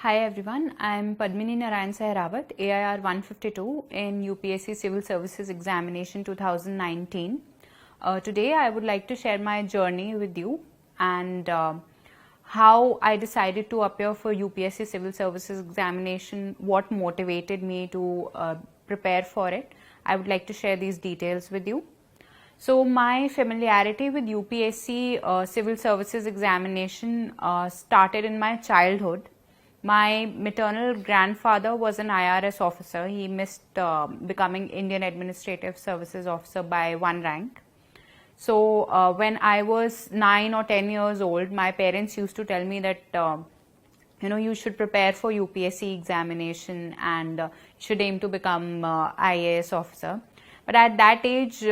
Hi everyone, I am Padmini Narayan AIR 152 in UPSC Civil Services Examination 2019. Today I would like to share my journey with you and how I decided to appear for UPSC Civil Services Examination, what motivated me to prepare for it. I would like to share these details with you. So my familiarity with UPSC Civil Services Examination started in my childhood. My maternal grandfather was an IRS officer. He missed becoming Indian Administrative Services Officer by one rank. So when I was 9 or 10 years old, my parents used to tell me that you should prepare for UPSC examination and should aim to become IAS officer. But at that age,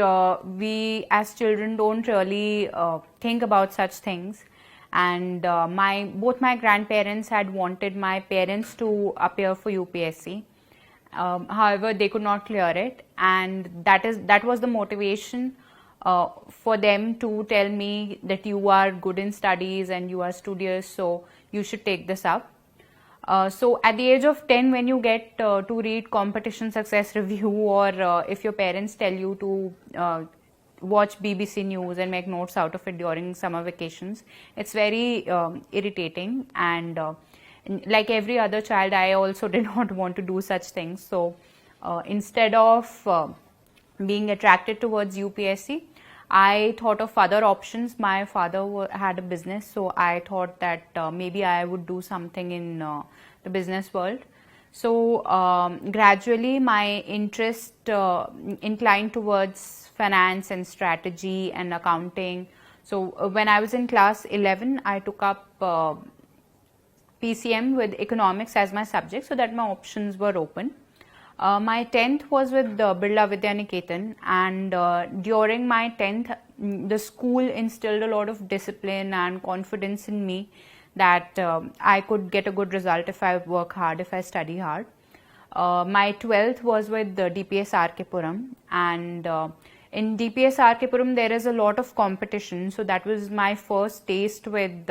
we as children don't really think about such things. And both my grandparents had wanted my parents to appear for UPSC. However, they could not clear it, and that was the motivation for them to tell me that you are good in studies and you are studious, so you should take this up. So at the age of 10, when you get to read competition success review, or if your parents tell you to watch BBC News and make notes out of it during summer vacations, it's very irritating, and like every other child, I also did not want to do such things. So instead of being attracted towards UPSC, I thought of other options. My father had a business, so I thought that maybe I would do something in the business world. So gradually my interest inclined towards finance and strategy and accounting. So when I was in class 11, I took up PCM with economics as my subject, so that my options were open. My 10th was with Birla Vidyaniketan, and during my 10th, the school instilled a lot of discipline and confidence in me that I could get a good result if I work hard, if I study hard. My 12th was with DPS RK Puram, and in DPS RK Puram there is a lot of competition, so that was my first taste with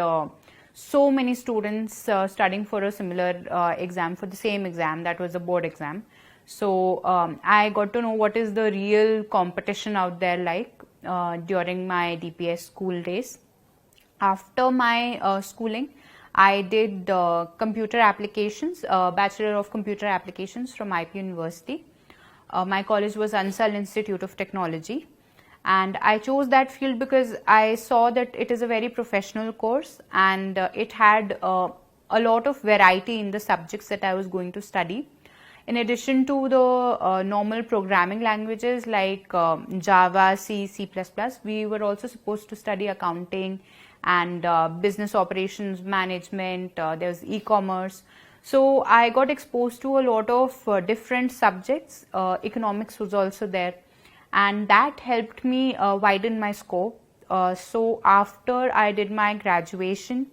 so many students studying for a similar exam, for the same exam, that was a board exam. So I got to know what is the real competition out there like during my DPS school days. After my schooling, I did computer applications, Bachelor of Computer Applications from IP University. My college was Ansal Institute of Technology, and I chose that field because I saw that it is a very professional course, and it had a lot of variety in the subjects that I was going to study. In addition to the normal programming languages like Java, C, C++, we were also supposed to study accounting and business operations management. There was e-commerce. So I got exposed to a lot of different subjects. Economics was also there, and that helped me widen my scope. So after I did my graduation,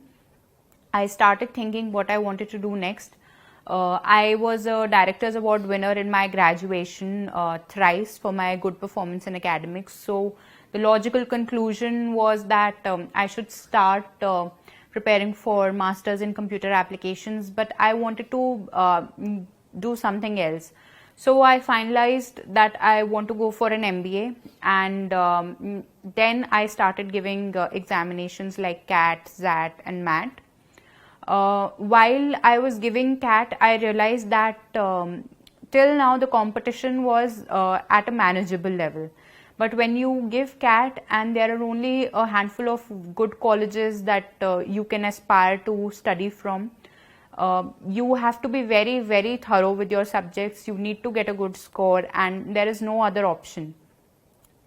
I started thinking what I wanted to do next. I was a Director's Award winner in my graduation thrice for my good performance in academics. So the logical conclusion was that I should start preparing for Masters in Computer Applications, but I wanted to do something else. So I finalized that I want to go for an MBA, and then I started giving examinations like CAT, XAT and MAT. While I was giving CAT, I realized that till now the competition was at a manageable level. But when you give CAT and there are only a handful of good colleges that you can aspire to study from, you have to be very, very thorough with your subjects. You need to get a good score, and there is no other option.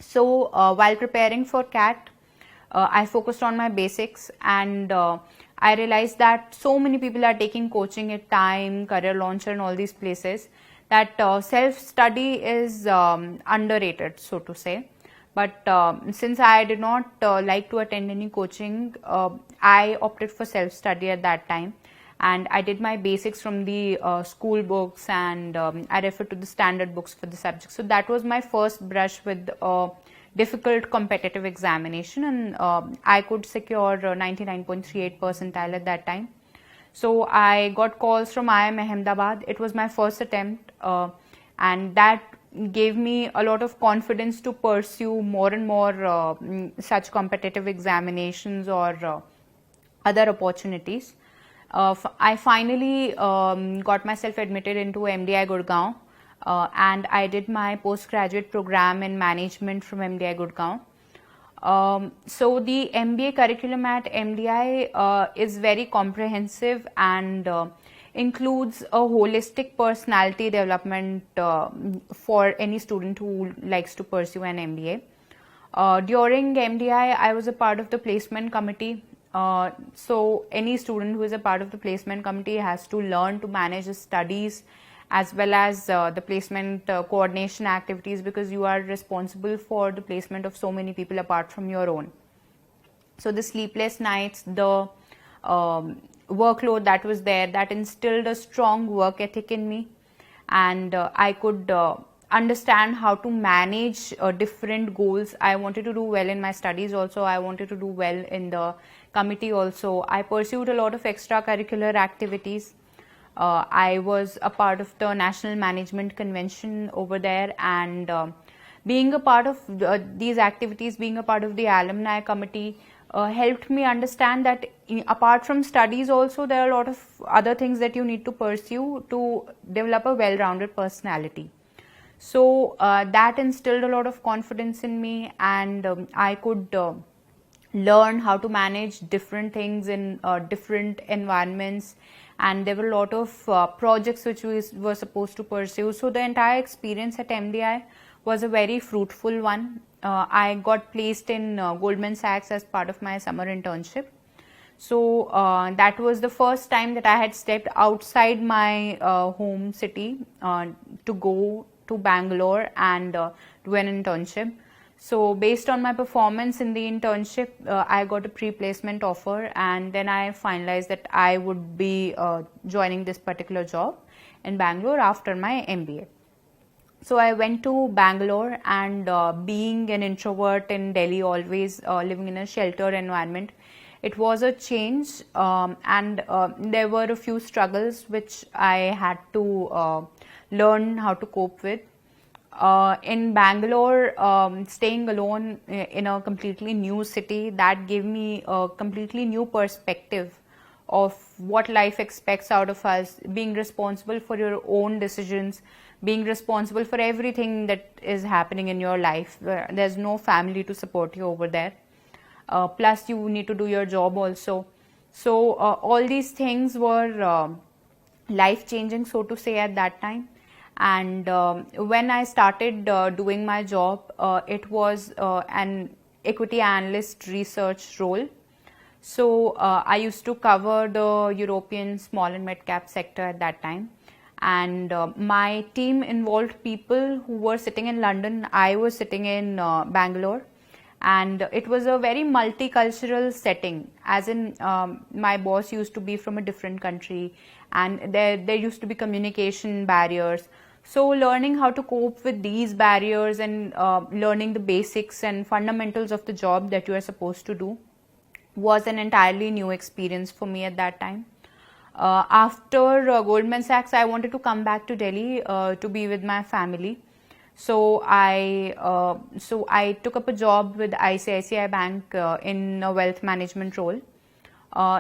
So while preparing for CAT, I focused on my basics, and I realized that so many people are taking coaching at Time, Career Launcher and all these places, that self-study is underrated, so to say. But since I did not like to attend any coaching, I opted for self-study at that time, and I did my basics from the school books, and I referred to the standard books for the subject. So that was my first brush with difficult competitive examination, and I could secure 99.38 percentile at that time. So I got calls from IIM Ahmedabad. It was my first attempt, and that gave me a lot of confidence to pursue more and more such competitive examinations or other opportunities. I finally got myself admitted into MDI Gurgaon, and I did my postgraduate program in management from MDI Gurgaon. So the MBA curriculum at MDI is very comprehensive and includes a holistic personality development for any student who likes to pursue an MBA. During MDI, I was a part of the placement committee. So any student who is a part of the placement committee has to learn to manage his studies as well as the placement coordination activities, because you are responsible for the placement of so many people apart from your own. So the sleepless nights, the workload that was there, that instilled a strong work ethic in me, and I could understand how to manage different goals. I wanted to do well in my studies also, I wanted to do well in the committee also. I pursued a lot of extracurricular activities. I was a part of the National Management Convention over there, and being a part of these activities, being a part of the alumni committee helped me understand that apart from studies also there are a lot of other things that you need to pursue to develop a well-rounded personality. So that instilled a lot of confidence in me, and I could learn how to manage different things in different environments, and there were a lot of projects which we were supposed to pursue. So the entire experience at MDI was a very fruitful one. I got placed in Goldman Sachs as part of my summer internship. So that was the first time that I had stepped outside my home city to go to Bangalore and do an internship. So based on my performance in the internship, I got a pre-placement offer, and then I finalized that I would be joining this particular job in Bangalore after my MBA. So I went to Bangalore, and being an introvert in Delhi, always living in a sheltered environment, it was a change, and there were a few struggles which I had to learn how to cope with. In Bangalore, staying alone in a completely new city, that gave me a completely new perspective of what life expects out of us, being responsible for your own decisions, being responsible for everything that is happening in your life. There's no family to support you over there. Plus you need to do your job also. So all these things were life-changing, so to say, at that time. And when I started doing my job, it was an equity analyst research role. So I used to cover the European small and mid-cap sector at that time. And my team involved people who were sitting in London. I was sitting in Bangalore. And it was a very multicultural setting, as in my boss used to be from a different country, and there used to be communication barriers. So learning how to cope with these barriers and learning the basics and fundamentals of the job that you are supposed to do was an entirely new experience for me at that time. After Goldman Sachs, I wanted to come back to Delhi to be with my family. So I took up a job with ICICI Bank in a wealth management role.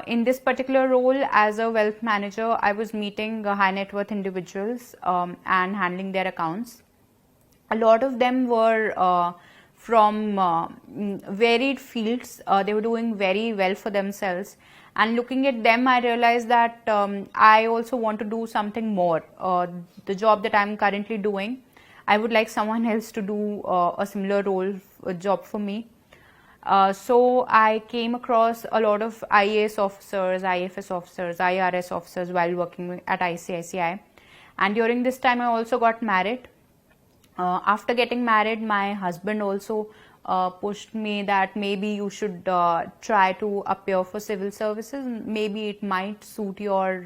In this particular role, as a wealth manager, I was meeting high net worth individuals and handling their accounts. A lot of them were from varied fields. They were doing very well for themselves. And looking at them, I realized that I also want to do something more. The job that I'm currently doing, I would like someone else to do a similar role, job for me. So I came across a lot of IAS officers, IFS officers, IRS officers while working at ICICI. And during this time, I also got married. After getting married, my husband also pushed me that maybe you should try to appear for civil services. Maybe it might suit your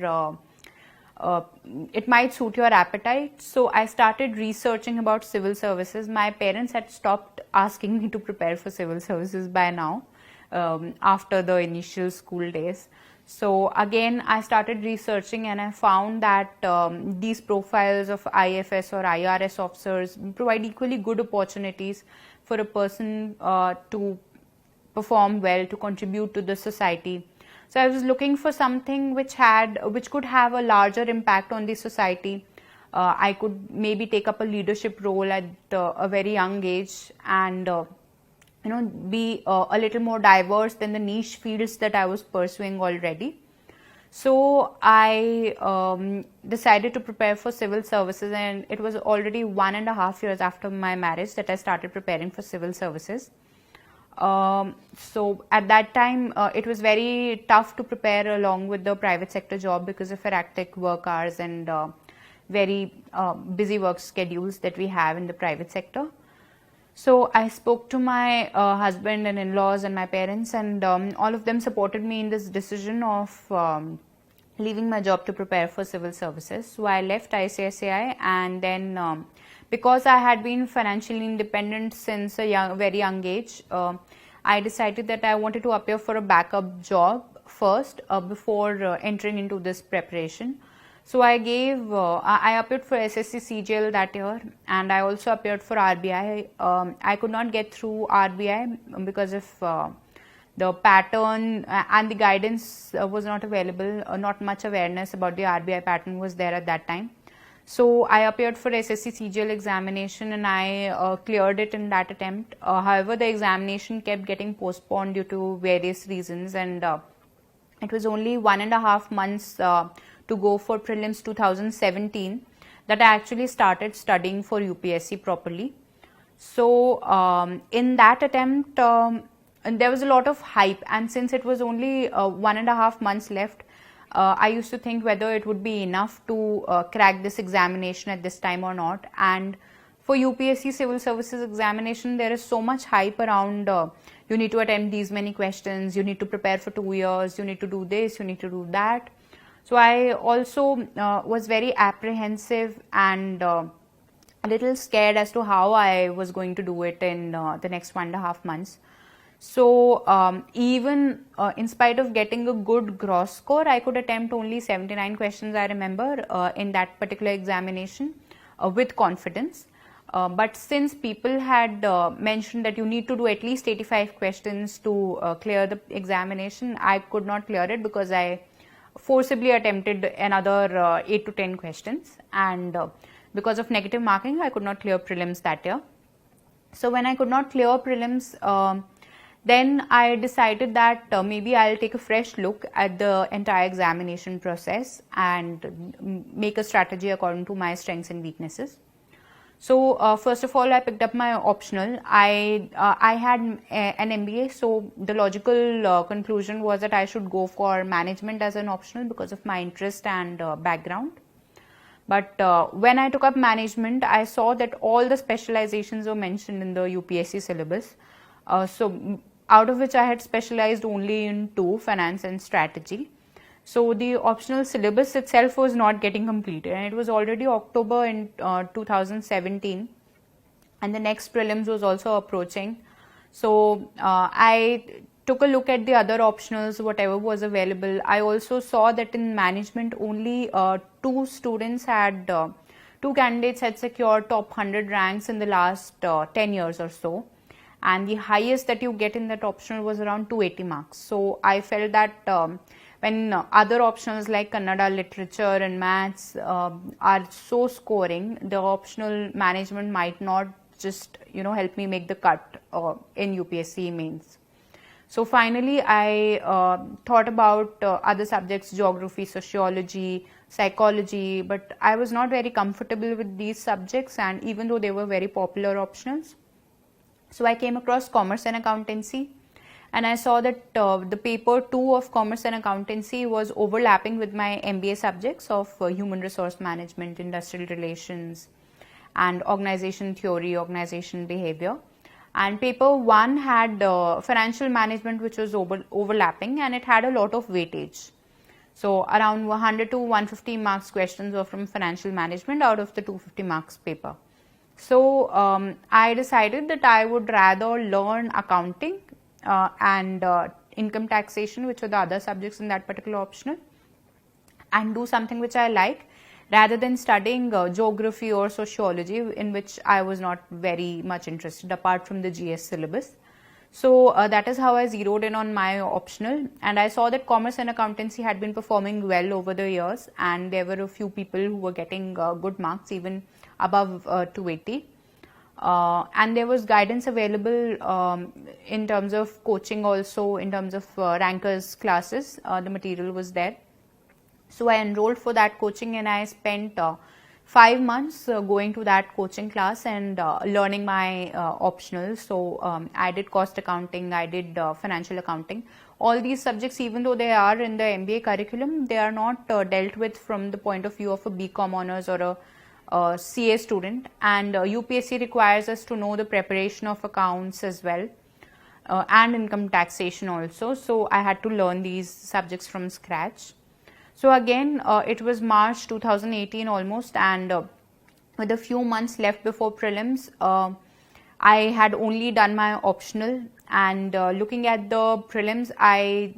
appetite. So I started researching about civil services. My parents had stopped asking me to prepare for civil services by now, after the initial school days. So again, I started researching and I found that these profiles of IFS or IRS officers provide equally good opportunities for a person to perform well, to contribute to the society. So I was looking for something which could have a larger impact on the society. I could maybe take up a leadership role at a very young age, and be a little more diverse than the niche fields that I was pursuing already. So I decided to prepare for civil services, and it was already 1.5 years after my marriage that I started preparing for civil services. So at that time, it was very tough to prepare along with the private sector job because of erratic work hours and very busy work schedules that we have in the private sector. So I spoke to my husband and in-laws and my parents, and all of them supported me in this decision of leaving my job to prepare for civil services. So I left ICSI, and then because I had been financially independent since a very young age, I decided that I wanted to appear for a backup job first before entering into this preparation. So I appeared for SSC CGL that year, and I also appeared for RBI. I could not get through RBI because of the pattern and the guidance was not available. Not much awareness about the RBI pattern was there at that time. So I appeared for SSC CGL examination, and I cleared it in that attempt. However, the examination kept getting postponed due to various reasons, and it was only 1.5 months to go for prelims 2017 that I actually started studying for UPSC properly. So in that attempt, there was a lot of hype, and since it was only 1.5 months left, I used to think whether it would be enough to crack this examination at this time or not. And for UPSC Civil Services Examination, there is so much hype around you need to attempt these many questions, you need to prepare for 2 years, you need to do this, you need to do that. So I also was very apprehensive and a little scared as to how I was going to do it in the next 1.5 months. So even in spite of getting a good gross score, I could attempt only 79 questions, I remember, in that particular examination with confidence. But since people had mentioned that you need to do at least 85 questions to clear the examination, I could not clear it because I forcibly attempted another 8 to 10 questions, and because of negative marking, I could not clear prelims that year. So when I could not clear prelims, then I decided that maybe I'll take a fresh look at the entire examination process and make a strategy according to my strengths and weaknesses. So first of all, I picked up my optional. I had an MBA, so the logical conclusion was that I should go for management as an optional because of my interest and background. But when I took up management, I saw that all the specializations were mentioned in the UPSC syllabus. So out of which I had specialized only in 2, finance and strategy. So the optional syllabus itself was not getting completed, and it was already October in 2017, and the next prelims was also approaching. So I took a look at the other optionals, whatever was available. I also saw that in management only 2 candidates had secured top 100 ranks in the last 10 years or so, and the highest that you get in that optional was around 280 marks. So I felt that when other optionals like Kannada, literature and maths are so scoring, the optional management might not just help me make the cut in UPSC mains. So finally I thought about other subjects, geography, sociology, psychology, but I was not very comfortable with these subjects, and even though they were very popular optionals. So I came across Commerce and Accountancy, and I saw that the paper 2 of Commerce and Accountancy was overlapping with my MBA subjects of human resource management, industrial relations, and organization theory, organization behavior. And paper 1 had financial management, which was overlapping, and it had a lot of weightage. So around 100 to 150 marks questions were from financial management out of the 250 marks paper. So I decided that I would rather learn accounting and income taxation, which were the other subjects in that particular optional, and do something which I like, rather than studying geography or sociology, in which I was not very much interested apart from the GS syllabus. So that is how I zeroed in on my optional, and I saw that commerce and accountancy had been performing well over the years, and there were a few people who were getting good marks, even above 280. And there was guidance available in terms of coaching, also in terms of rankers classes. The material was there. So I enrolled for that coaching, and I spent 5 months going to that coaching class and learning my optionals. So I did cost accounting, I did financial accounting. All these subjects, even though they are in the MBA curriculum, they are not dealt with from the point of view of a BCom honors or a CA student, and UPSC requires us to know the preparation of accounts as well, and income taxation also. So I had to learn these subjects from scratch. So again, it was March 2018 almost, and with a few months left before prelims, I had only done my optional, and looking at the prelims, I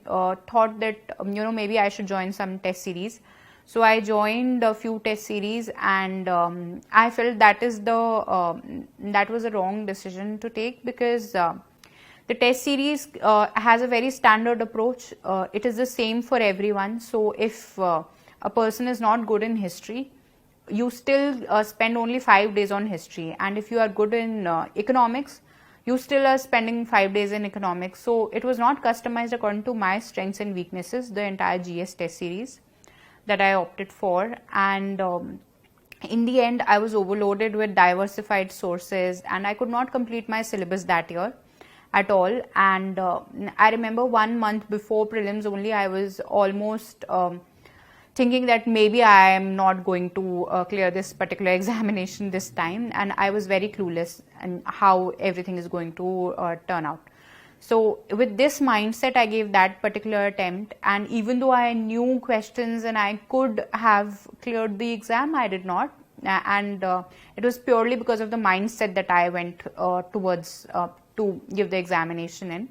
thought that maybe I should join some test series. So I joined a few test series, and I felt that was a wrong decision to take, because the test series has a very standard approach. It is the same for everyone. So if a person is not good in history, you still spend only 5 days on history, and if you are good in economics, you still are spending 5 days in economics. So it was not customized according to my strengths and weaknesses, the entire GS test series that I opted for. And in the end, I was overloaded with diversified sources, and I could not complete my syllabus that year at all. And I remember 1 month before prelims only, I was almost thinking that maybe I am not going to clear this particular examination this time, and I was very clueless and how everything is going to turn out. So with this mindset, I gave that particular attempt, and even though I knew questions and I could have cleared the exam, I did not, and it was purely because of the mindset that I went towards to give the examination in.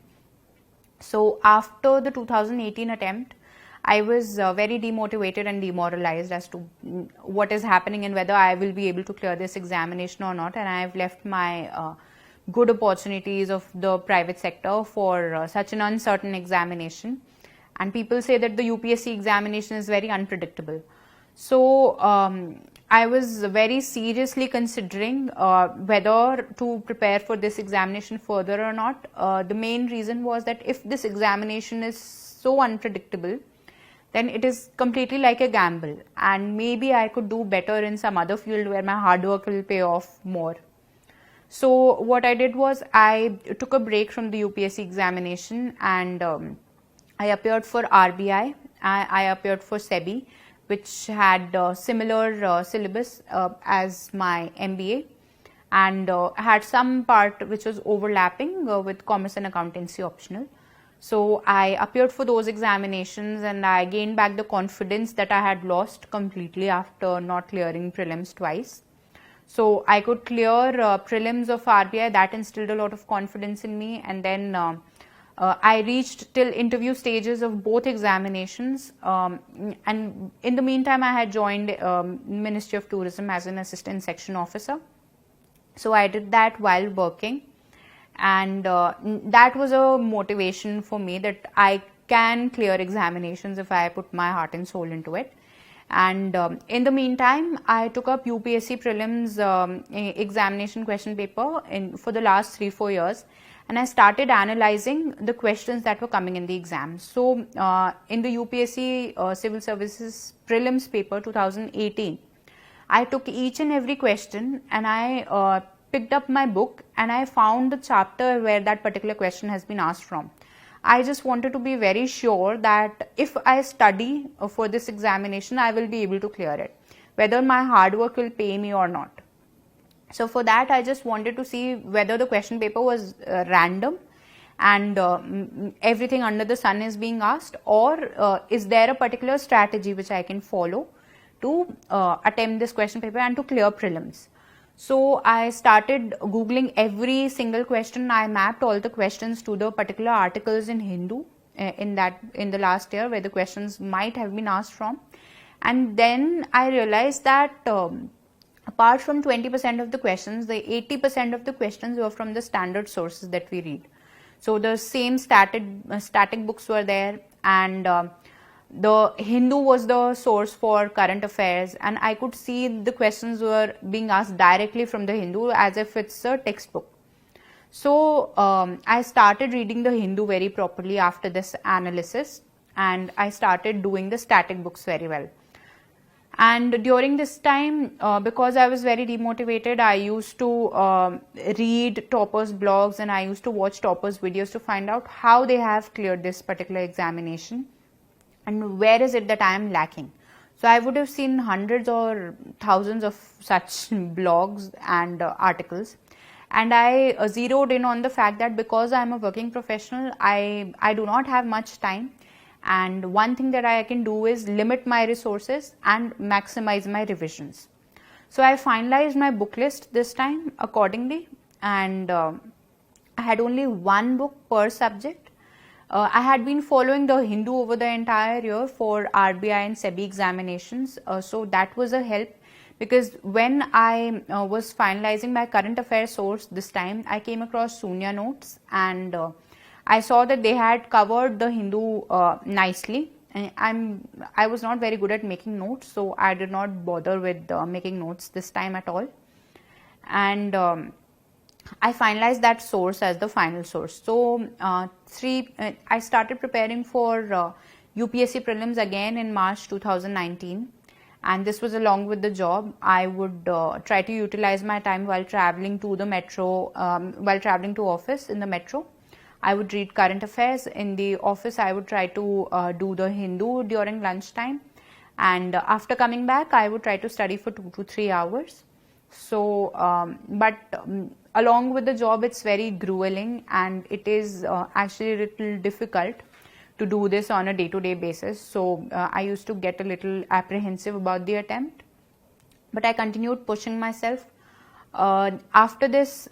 So after the 2018 attempt, I was very demotivated and demoralized as to what is happening and whether I will be able to clear this examination or not, and I have left my good opportunities of the private sector for such an uncertain examination. And people say that the UPSC examination is very unpredictable. So I was very seriously considering whether to prepare for this examination further or not. The main reason was that if this examination is so unpredictable, then it is completely like a gamble, and maybe I could do better in some other field where my hard work will pay off more. So what I did was I took a break from the UPSC examination, and I appeared for RBI, I appeared for SEBI, which had similar syllabus as my MBA, and had some part which was overlapping with commerce and accountancy optional. So I appeared for those examinations, and I gained back the confidence that I had lost completely after not clearing prelims twice. So I could clear prelims of RBI, that instilled a lot of confidence in me, and then I reached till interview stages of both examinations, and in the meantime I had joined Ministry of Tourism as an assistant section officer. So I did that while working, and that was a motivation for me that I can clear examinations if I put my heart and soul into it. And in the meantime, I took up UPSC prelims examination question paper for the last 3-4 years, and I started analyzing the questions that were coming in the exam. So in the UPSC Civil Services prelims paper 2018, I took each and every question, and I picked up my book, and I found the chapter where that particular question has been asked from. I just wanted to be very sure that if I study for this examination, I will be able to clear it, whether my hard work will pay me or not. So for that, I just wanted to see whether the question paper was random and everything under the sun is being asked, or is there a particular strategy which I can follow to attempt this question paper and to clear prelims. So I started Googling every single question. I mapped all the questions to the particular articles in Hindu in the last year where the questions might have been asked from. And then I realized that apart from 20% of the questions, the 80% of the questions were from the standard sources that we read. So the same static books were there, and the Hindu was the source for current affairs, and I could see the questions were being asked directly from the Hindu as if it's a textbook. So I started reading the Hindu very properly after this analysis, and I started doing the static books very well. And during this time, because I was very demotivated, I used to read toppers' blogs, and I used to watch toppers' videos to find out how they have cleared this particular examination and where is it that I am lacking. So I would have seen hundreds or thousands of such blogs and articles, and I zeroed in on the fact that because I am a working professional, I do not have much time. And one thing that I can do is limit my resources and maximize my revisions. So I finalized my book list this time accordingly, and I had only one book per subject. I had been following the Hindu over the entire year for RBI and SEBI examinations, so that was a help, because when I was finalizing my current affairs source this time, I came across Sunya notes, and I saw that they had covered the Hindu nicely. I was not very good at making notes, so I did not bother with making notes this time at all. And I finalized that source as the final source. So I started preparing for UPSC prelims again in March 2019. And this was along with the job. I would try to utilize my time while traveling to the metro, while traveling to office in the metro. I would read current affairs. In the office, I would try to do the Hindu during lunchtime. And after coming back, I would try to study for 2 to 3 hours. So, along with the job, it's very grueling, and it is actually a little difficult to do this on a day-to-day basis. So, I used to get a little apprehensive about the attempt. But I continued pushing myself. After this,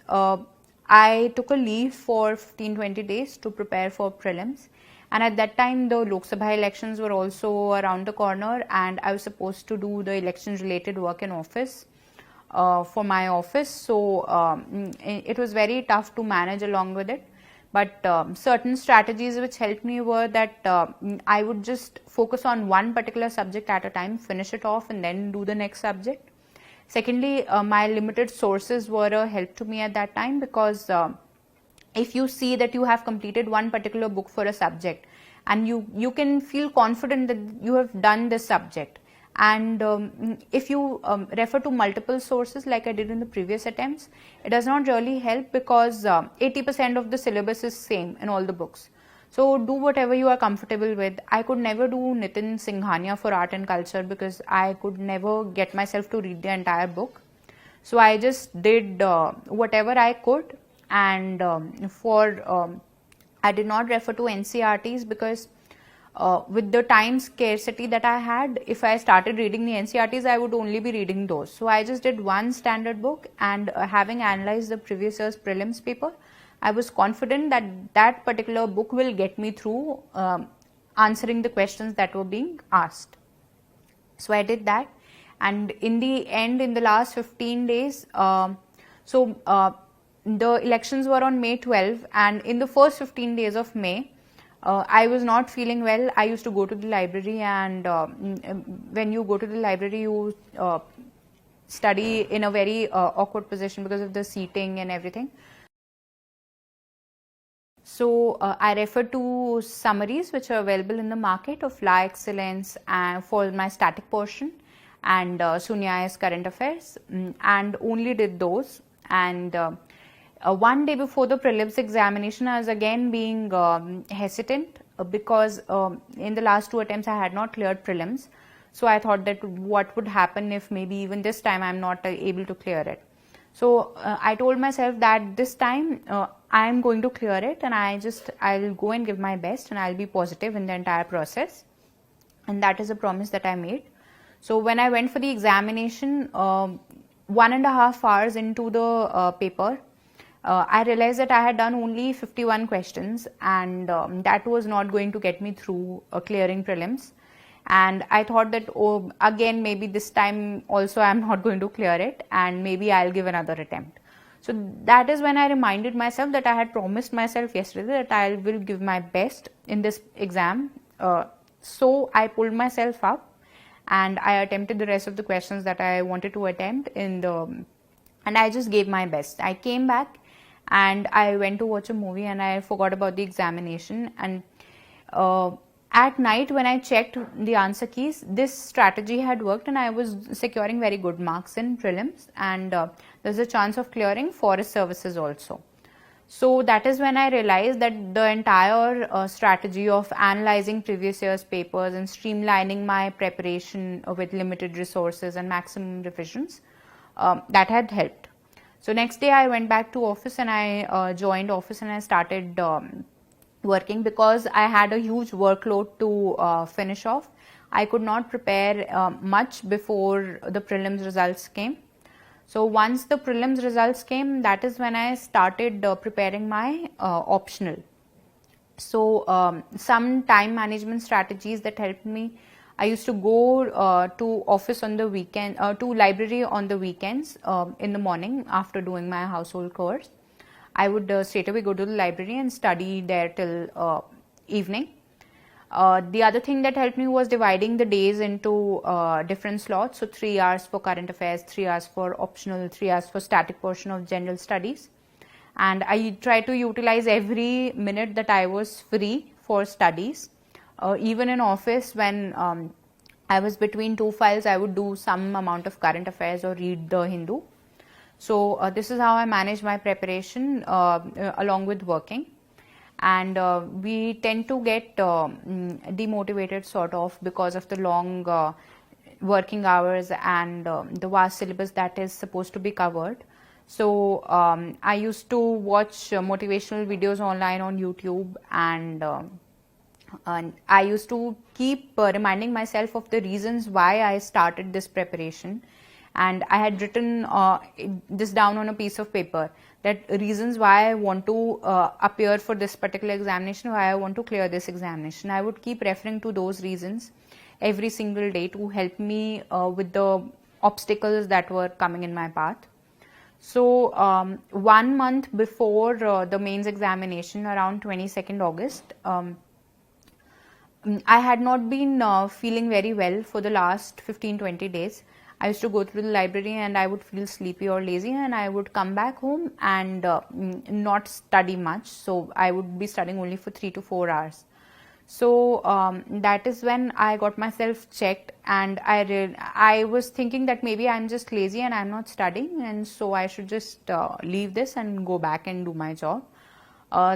I took a leave for 15-20 days to prepare for prelims, and at that time the Lok Sabha elections were also around the corner, and I was supposed to do the elections related work in office for my office. So it was very tough to manage along with it, but certain strategies which helped me were that I would just focus on one particular subject at a time, finish it off, and then do the next subject. Secondly, my limited sources were a help to me at that time, because if you see that you have completed one particular book for a subject, and you can feel confident that you have done this subject, and if you refer to multiple sources like I did in the previous attempts, it does not really help, because 80% of the syllabus is same in all the books. So do whatever you are comfortable with. I could never do Nitin Singhania for art and culture, because I could never get myself to read the entire book. So I just did whatever I could, and I did not refer to NCRTs, because with the time scarcity that I had, if I started reading the NCRTs, I would only be reading those. So I just did one standard book, and having analyzed the previous year's prelims paper, I was confident that that particular book will get me through answering the questions that were being asked. So I did that, and in the end, in the last 15 days, the elections were on May 12, and in the first 15 days of May, I was not feeling well. I used to go to the library, and when you go to the library, you study in a very awkward position because of the seating and everything. So I refer to summaries which are available in the market of La Excellence for my static portion, and Sunya's current affairs, and only did those. And one day before the prelims examination, I was again being hesitant, because in the last 2 attempts I had not cleared prelims. So I thought that what would happen if maybe even this time I am not able to clear it. So I told myself that this time I am going to clear it, and I'll go and give my best, and I'll be positive in the entire process. And that is a promise that I made. So when I went for the examination, 1.5 hours into the paper, I realized that I had done only 51 questions, and that was not going to get me through clearing prelims. And I thought that, oh, again, maybe this time also I'm not going to clear it, and maybe I'll give another attempt. So that is when I reminded myself that I had promised myself yesterday that I will give my best in this exam. So I pulled myself up and I attempted the rest of the questions that I wanted to attempt and I just gave my best. I came back and I went to watch a movie and I forgot about the examination, and at night when I checked the answer keys, this strategy had worked and I was securing very good marks in prelims, and there's a chance of clearing forest services also. So that is when I realized that the entire strategy of analyzing previous year's papers and streamlining my preparation with limited resources and maximum revisions, that had helped. So next day I went back to office and I joined office and I started working because I had a huge workload to finish off. I could not prepare much before the prelims results came. So once the prelims results came, that is when I started preparing my optional. So some time management strategies that helped me. I used to go to office on the weekend, to library on the weekends in the morning after doing my household chores. I would straight away go to the library and study there till evening. The other thing that helped me was dividing the days into different slots. So 3 hours for current affairs, 3 hours for optional, 3 hours for static portion of general studies. And I try to utilize every minute that I was free for studies. Even in office, when I was between two files, I would do some amount of current affairs or read the Hindu. So this is how I manage my preparation along with working. And we tend to get demotivated sort of because of the long working hours and the vast syllabus that is supposed to be covered. So I used to watch motivational videos online on YouTube, and I used to keep reminding myself of the reasons why I started this preparation. And I had written this down on a piece of paper, that reasons why I want to appear for this particular examination, why I want to clear this examination. I would keep referring to those reasons every single day to help me with the obstacles that were coming in my path. So 1 month before the mains examination, around 22nd August, I had not been feeling very well for the last 15-20 days. I used to go to the library and I would feel sleepy or lazy, and I would come back home and not study much. So I would be studying only for 3 to 4 hours. So that is when I got myself checked, and I was thinking that maybe I'm just lazy and I'm not studying, and so I should just leave this and go back and do my job.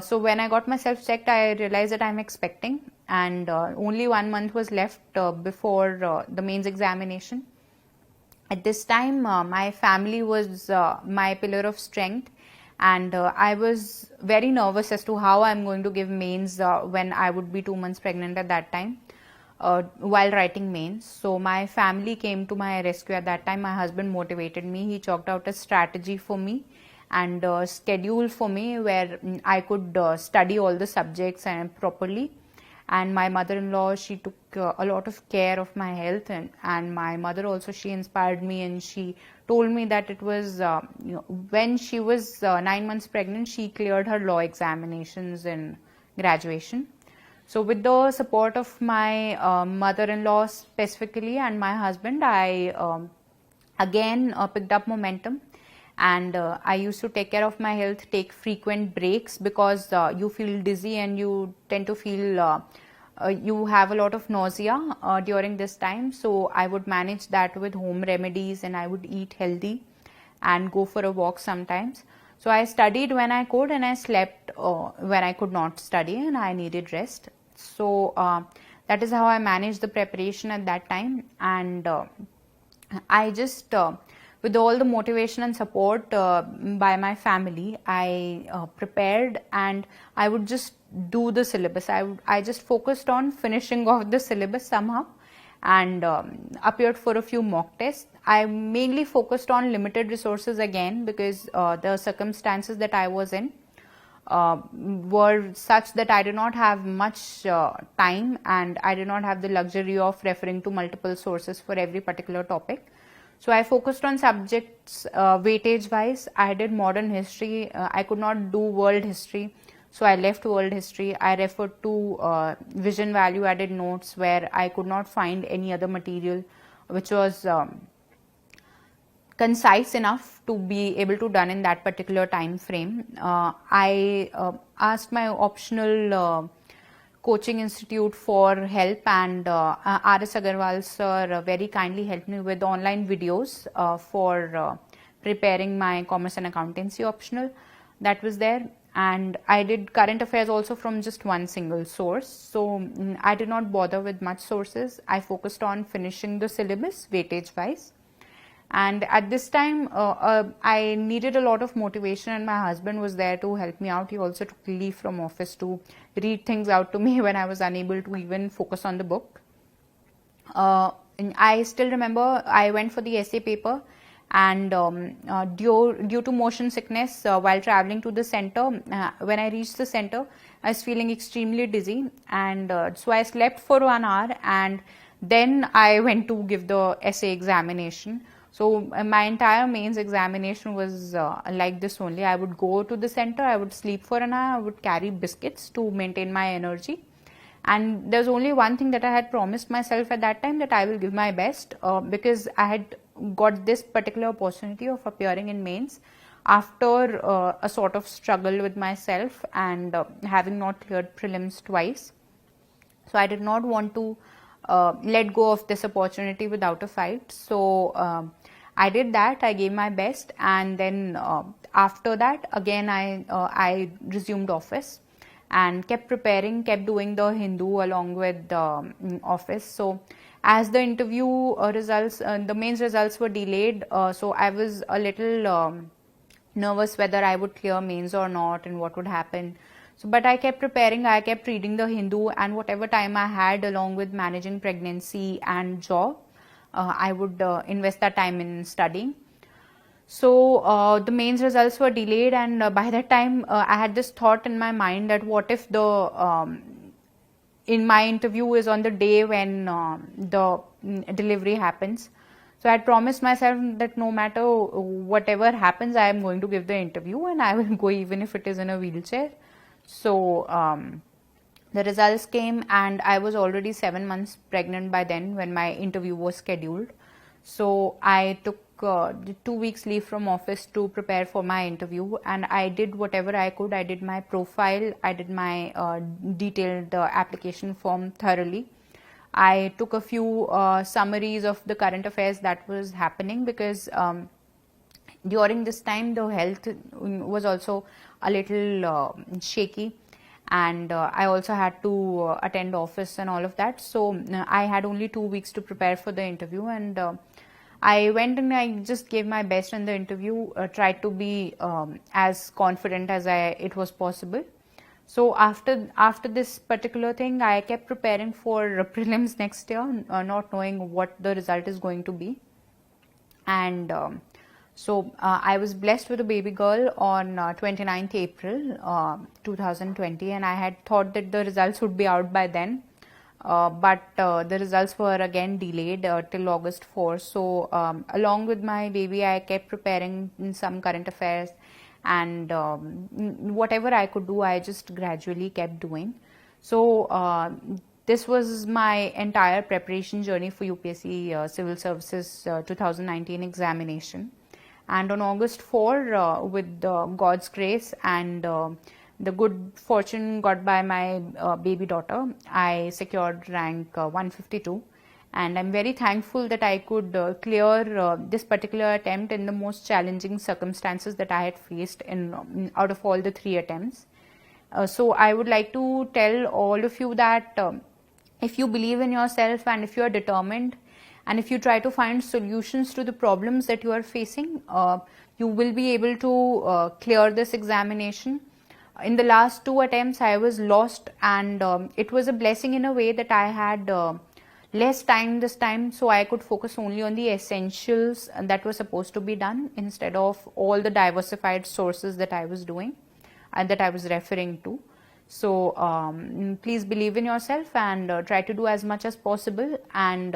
So when I got myself checked, I realized that I'm expecting, and only 1 month was left before the mains examination. At this time, my family was my pillar of strength, and I was very nervous as to how I'm going to give mains when I would be 2 months pregnant at that time while writing mains. So my family came to my rescue at that time. My husband motivated me. He chalked out a strategy for me and a schedule for me where I could study all the subjects and properly. And my mother-in-law, she took a lot of care of my health, and my mother also, she inspired me, and she told me that it was when she was 9 months pregnant, she cleared her law examinations in graduation. So with the support of my mother-in-law specifically and my husband, I again picked up momentum. And I used to take care of my health, take frequent breaks, because you feel dizzy and you tend to feel you have a lot of nausea during this time. So I would manage that with home remedies, and I would eat healthy and go for a walk sometimes. So I studied when I could, and I slept when I could not study and I needed rest. So that is how I managed the preparation at that time. And I just with all the motivation and support by my family, I prepared, and I would just do the syllabus. I just focused on finishing off the syllabus somehow, and appeared for a few mock tests. I mainly focused on limited resources again, because the circumstances that I was in were such that I did not have much time, and I did not have the luxury of referring to multiple sources for every particular topic. So I focused on subjects weightage wise. I did modern history. I could not do world history, so I left world history. I referred to vision value added notes, where I could not find any other material which was concise enough to be able to done in that particular time frame. I asked my optional coaching institute for help, and R.S. Agarwal sir very kindly helped me with online videos for preparing my commerce and accountancy optional that was there. And I did current affairs also from just one single source, so I did not bother with much sources. I focused on finishing the syllabus weightage wise. And at this time I needed a lot of motivation, and my husband was there to help me out. He also took leave from office to read things out to me when I was unable to even focus on the book. I still remember I went for the essay paper, and due to motion sickness while traveling to the center, when I reached the center, I was feeling extremely dizzy, and so I slept for 1 hour, and then I went to give the essay examination. So my entire mains examination was like this only. I would go to the center, I would sleep for an hour, I would carry biscuits to maintain my energy. And there's only one thing that I had promised myself at that time, that I will give my best, because I had got this particular opportunity of appearing in mains after a sort of struggle with myself, and having not cleared prelims twice. So I did not want to let go of this opportunity without a fight. So I did that. I gave my best, and then after that again I resumed office and kept preparing, kept doing the Hindu along with the office. So as the interview results, the mains results were delayed, so I was a little nervous whether I would clear mains or not and what would happen. So, but I kept preparing, I kept reading the Hindu, and whatever time I had along with managing pregnancy and job, I would invest that time in studying. So the mains results were delayed, and by that time I had this thought in my mind that what if the in my interview is on the day when the delivery happens. So I had promised myself that no matter whatever happens, I am going to give the interview, and I will go even if it is in a wheelchair. So the results came, and I was already 7 months pregnant by then when my interview was scheduled. So I took 2 weeks leave from office to prepare for my interview, and I did whatever I could. I did my profile, I did my detailed application form thoroughly. I took a few summaries of the current affairs that was happening, because during this time the health was also a little shaky, and I also had to attend office and all of that. So I had only 2 weeks to prepare for the interview, and I went and I just gave my best in the interview, tried to be as confident as it was possible. So after this particular thing, I kept preparing for prelims next year, not knowing what the result is going to be. And so I was blessed with a baby girl on 29th April 2020, and I had thought that the results would be out by then. But the results were again delayed till August 4. So along with my baby, I kept preparing in some current affairs, and whatever I could do, I just gradually kept doing. So this was my entire preparation journey for UPSC Civil Services 2019 examination. And on August 4, with God's grace and the good fortune got by my baby daughter, I secured rank 152, and I'm very thankful that I could clear this particular attempt in the most challenging circumstances that I had faced out of all the 3 attempts. So I would like to tell all of you that if you believe in yourself, and if you are determined, and if you try to find solutions to the problems that you are facing, you will be able to clear this examination. In the last 2 attempts, I was lost, and it was a blessing in a way that I had less time this time, so I could focus only on the essentials that were supposed to be done instead of all the diversified sources that I was doing and that I was referring to. So please believe in yourself and try to do as much as possible, and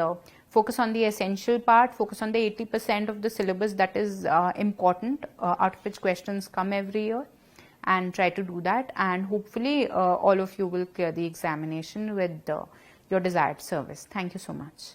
focus on the essential part, focus on the 80% of the syllabus that is important, out of which questions come every year, and try to do that, and hopefully all of you will clear the examination with your desired service. Thank you so much.